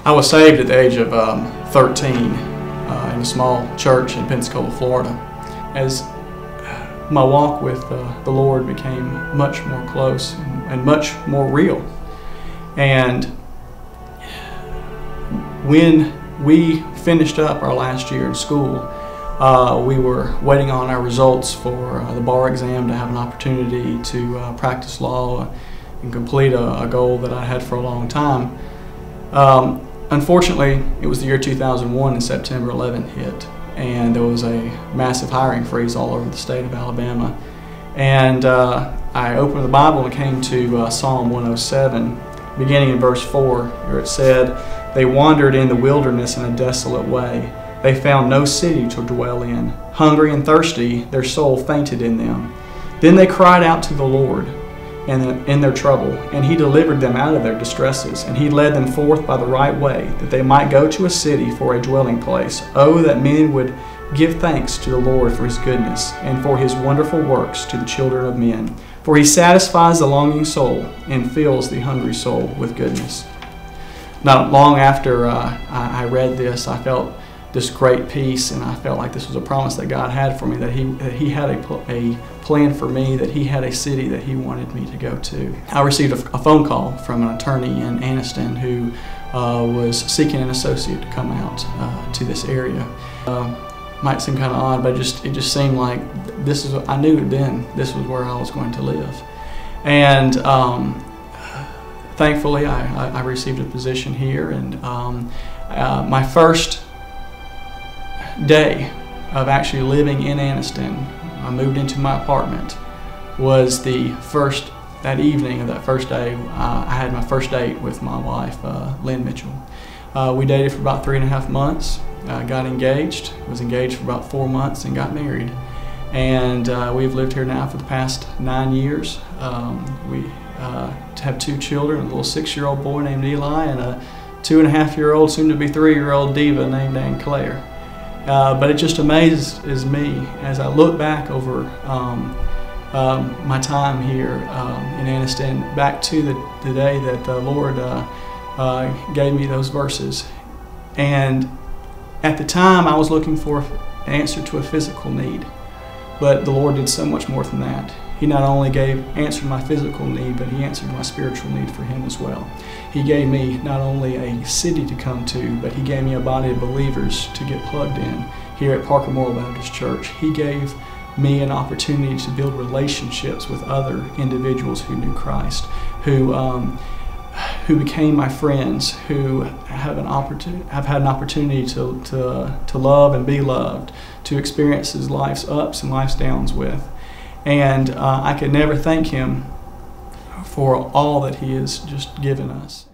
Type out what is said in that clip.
I was saved at the age of 13 in a small church in Pensacola, Florida. As my walk with the Lord became much more close and much more real. And when we finished up our last year in school, we were waiting on our results for the bar exam to have an opportunity to practice law and complete a goal that I had for a long time. Unfortunately, it was the year 2001 and September 11 hit, and there was a massive hiring freeze all over the state of Alabama. And I opened the Bible and came to Psalm 107, beginning in verse 4, where it said, "They wandered in the wilderness in a desolate way. They found no city to dwell in. Hungry and thirsty, their soul fainted in them. Then they cried out to the Lord in their trouble, and He delivered them out of their distresses, and He led them forth by the right way, that they might go to a city for a dwelling place. Oh, that men would give thanks to the Lord for His goodness, and for His wonderful works to the children of men. For He satisfies the longing soul, and fills the hungry soul with goodness." Not long after I read this, I felt this great peace, and I felt like this was a promise that God had for me, that He had a plan for me, that He had a city that He wanted me to go to. I received a phone call from an attorney in Anniston who was seeking an associate to come out to this area. Might seem kind of odd, but it just seemed like I knew then this was where I was going to live. And thankfully I received a position here, and my first day of actually living in Anniston, I moved into my apartment, was that evening of that first day. I had my first date with my wife, Lynn Mitchell. We dated for about 3.5 months, got engaged, was engaged for about 4 months, and got married. And we've lived here now for the past 9 years. We have 2 children, a little 6-year-old boy named Eli, and a 2.5-year-old, soon to be 3-year-old diva named Ann Claire. But it just amazes me as I look back over my time here in Anniston, back to the day that the Lord gave me those verses. And at the time I was looking for an answer to a physical need, but the Lord did so much more than that. He not only answered my physical need, but He answered my spiritual need for Him as well. He gave me not only a city to come to, but He gave me a body of believers to get plugged in here at Parker Memorial Baptist Church. He gave me an opportunity to build relationships with other individuals who knew Christ, who became my friends, who have had an opportunity to love and be loved, to experience His life's ups and life's downs with. And I could never thank Him for all that He has just given us.